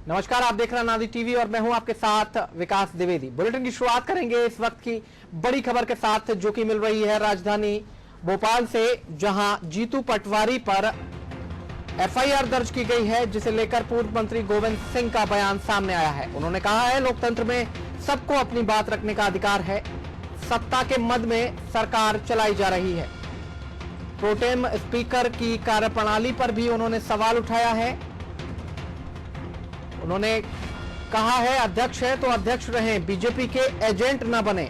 नमस्कार, आप देख रहे हैं नादी टीवी और मैं हूं आपके साथ विकास द्विवेदी। बुलेटिन की शुरुआत करेंगे इस वक्त की बड़ी खबर के साथ, जो कि मिल रही है राजधानी भोपाल से, जहां जीतू पटवारी पर एफआईआर दर्ज की गई है, जिसे लेकर पूर्व मंत्री गोविंद सिंह का बयान सामने आया है। उन्होंने कहा है, लोकतंत्र में सबको अपनी बात रखने का अधिकार है, सत्ता के मद में सरकार चलाई जा रही है। प्रोटेम स्पीकर की कार्यप्रणाली पर भी उन्होंने सवाल उठाया है। उन्होंने कहा है, अध्यक्ष है तो अध्यक्ष रहें, बीजेपी के एजेंट न बने।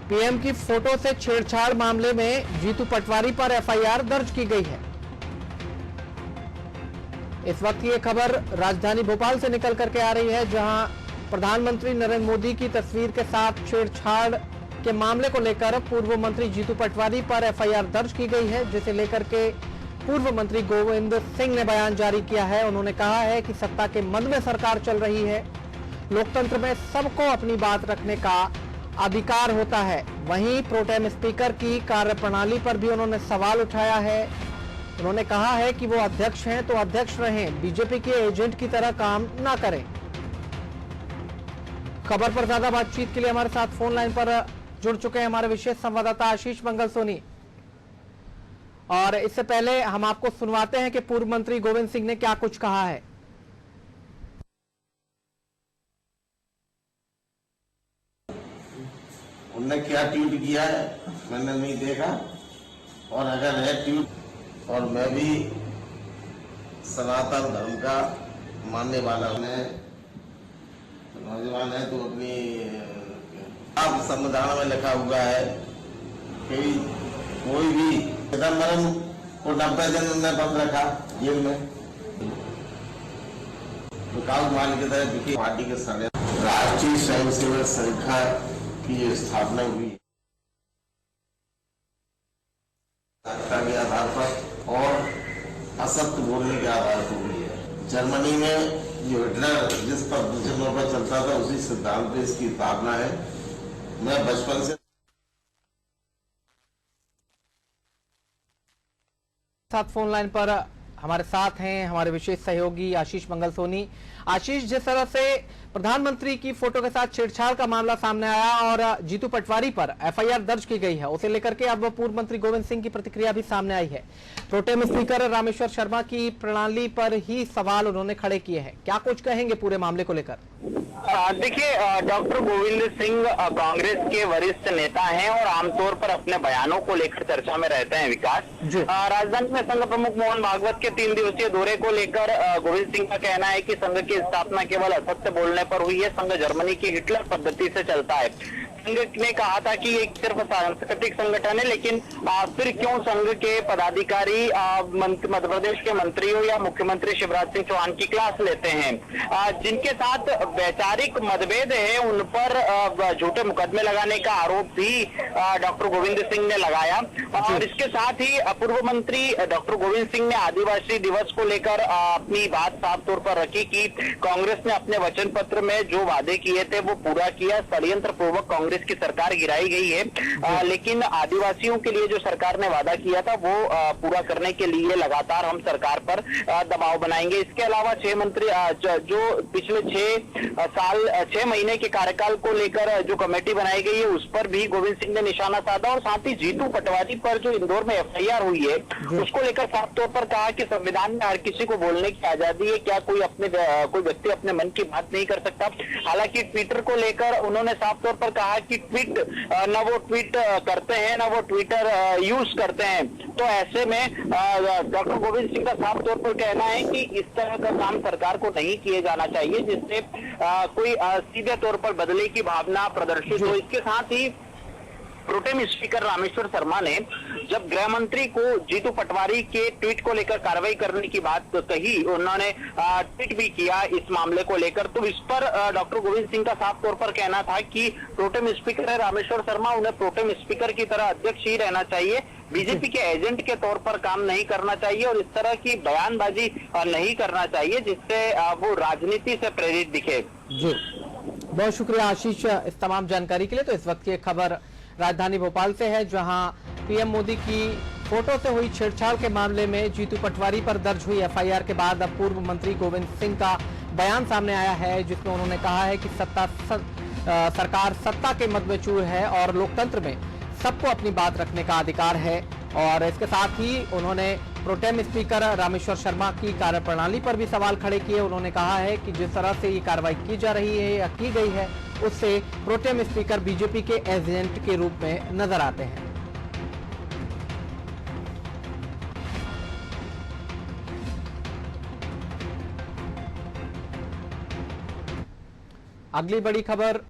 पीएम की फोटो से छेड़छाड़ मामले में जीतू पटवारी पर एफआईआर दर्ज की गई है। इस वक्त ये खबर राजधानी भोपाल से निकल करके आ रही है, जहां प्रधानमंत्री नरेंद्र मोदी की तस्वीर के साथ छेड़छाड़ के मामले को लेकर पूर्व मंत्री जीतू पटवारी पर एफआईआर दर्ज की गई है, जिसे लेकर के पूर्व मंत्री गोविंद सिंह ने बयान जारी किया है। उन्होंने कहा है कि सत्ता के मद में सरकार चल रही है, लोकतंत्र में सबको अपनी बात रखने का अधिकार होता है। वहीं प्रोटेम स्पीकर की कार्यप्रणाली पर भी उन्होंने सवाल उठाया है। उन्होंने कहा है कि वो अध्यक्ष हैं तो अध्यक्ष रहें, बीजेपी के एजेंट की तरह काम ना करें। खबर पर ज्यादा बातचीत के लिए हमारे साथ फोन लाइन पर जुड़ चुके हैं हमारे विशेष संवाददाता आशीष मंगल सोनी। और इससे पहले हम आपको सुनवाते हैं कि पूर्व मंत्री गोविंद सिंह ने क्या कुछ कहा है। उनने क्या ट्वीट किया है मैंने नहीं देखा, और अगर है ट्वीट, और मैं भी सनातन धर्म का मानने वाला नौजवान है, तो अपनी आप संविधान में लिखा हुआ है कि कोई भी चिदम्बरम को 90 दिन उन्होंने बंद रखा जेल में, विकास मान की तरह विकी पार्टी के साथ राष्ट्रीय स्वयंसेवक संघ की जो स्थापना हुई के आधार पर और असत्य बोलने के आधार पर हुई है। जर्मनी में जो हिटलर जिस पर दूसरे पर चलता था, उसी सिद्धांत पे इसकी स्थापना है। मैं बचपन से फोन लाइन पर हमारे साथ हैं हमारे विशेष सहयोगी आशीष मंगल सोनी। आशीष, जिस तरह से प्रधानमंत्री की फोटो के साथ छेड़छाड़ का मामला सामने आया और जीतू पटवारी पर एफआईआर दर्ज की गई है, उसे लेकर के अब पूर्व मंत्री गोविंद सिंह की प्रतिक्रिया भी सामने आई है। प्रोटेम स्पीकर रामेश्वर शर्मा की प्रणाली पर ही सवाल उन्होंने खड़े किए हैं। क्या कुछ कहेंगे पूरे मामले को लेकर? देखिए, डॉक्टर गोविंद सिंह कांग्रेस के वरिष्ठ नेता हैं और आमतौर पर अपने बयानों को लेकर चर्चा में रहते हैं। विकास, राजधानी में संघ प्रमुख मोहन भागवत के 3 दिवसीय दौरे को लेकर गोविंद सिंह का कहना है कि संघ की स्थापना केवल असत्य बोलने पर हुई है। संघ जर्मनी की हिटलर पद्धति से चलता है। संघ ने कहा था कि एक सिर्फ सांस्कृतिक संगठन है, लेकिन फिर क्यों संघ के पदाधिकारी मध्य प्रदेश के मंत्रियों या मुख्यमंत्री शिवराज सिंह चौहान की क्लास लेते हैं? जिनके साथ वैचारिक मतभेद है, उन पर झूठे मुकदमे लगाने का आरोप भी डॉक्टर गोविंद सिंह ने लगाया। और इसके साथ ही पूर्व मंत्री डॉक्टर गोविंद सिंह ने आदिवासी दिवस को लेकर अपनी बात साफ तौर पर रखी कि कांग्रेस ने अपने वचन पत्र में जो वादे किए थे वो पूरा किया। षड्यंत्र पूर्वक कांग्रेस की सरकार गिराई गई है, लेकिन आदिवासियों के लिए जो सरकार ने वादा किया था वो पूरा करने के लिए लगातार हम सरकार पर दबाव बनाएंगे। इसके अलावा 6 मंत्री जो पिछले 6 महीने के कार्यकाल को लेकर जो कमेटी बनाई गई है, उस पर भी गोविंद सिंह ने निशाना साधा। और साथ ही जीतू पटवारी पर जो इंदौर में एफआईआर हुई है, उसको लेकर साफ तौर पर कहा कि संविधान में हर किसी को बोलने की आजादी है, क्या कोई व्यक्ति अपने मन की बात नहीं कर सकता? हालांकि ट्विटर को लेकर उन्होंने साफ तौर पर कहा कि ट्वीट न वो ट्वीट करते हैं, न वो ट्विटर यूज करते हैं। तो ऐसे में डॉक्टर गोविंद सिंह का साफ तौर पर कहना है कि इस तरह का काम सरकार को नहीं किए जाना चाहिए, जिससे कोई सीधे तौर पर बदले की भावना प्रदर्शित हो। इसके साथ ही प्रोटेम स्पीकर रामेश्वर शर्मा ने जब गृह मंत्री को जीतू पटवारी के ट्वीट को लेकर कार्रवाई करने की बात कही, उन्होंने ट्वीट भी किया इस मामले को लेकर। तो इस पर डॉक्टर गोविंद सिंह का साफ तौर पर कहना था कि प्रोटेम स्पीकर है रामेश्वर शर्मा, उन्हें प्रोटेम स्पीकर की तरह अध्यक्ष ही रहना चाहिए, बीजेपी के एजेंट के तौर पर काम नहीं करना चाहिए और इस तरह की बयानबाजी नहीं करना चाहिए जिससे वो राजनीति से प्रेरित दिखे। जी, बहुत शुक्रिया आशीष इस तमाम जानकारी के लिए। तो इस वक्त की खबर राजधानी भोपाल से है, जहां पीएम मोदी की फोटो से हुई छेड़छाड़ के मामले में जीतू पटवारी पर दर्ज हुई एफआईआर के बाद अब पूर्व मंत्री गोविंद सिंह का बयान सामने आया है जिसमें उन्होंने कहा है कि सरकार सत्ता के मद में चूर है और लोकतंत्र में सबको अपनी बात रखने का अधिकार है। और इसके साथ ही उन्होंने प्रोटेम स्पीकर रामेश्वर शर्मा की कार्यप्रणाली पर भी सवाल खड़े किए। उन्होंने कहा है कि जिस तरह से ये कार्रवाई की जा रही है या की गई है उससे प्रोटेम स्पीकर बीजेपी के एजेंट के रूप में नजर आते हैं। अगली बड़ी खबर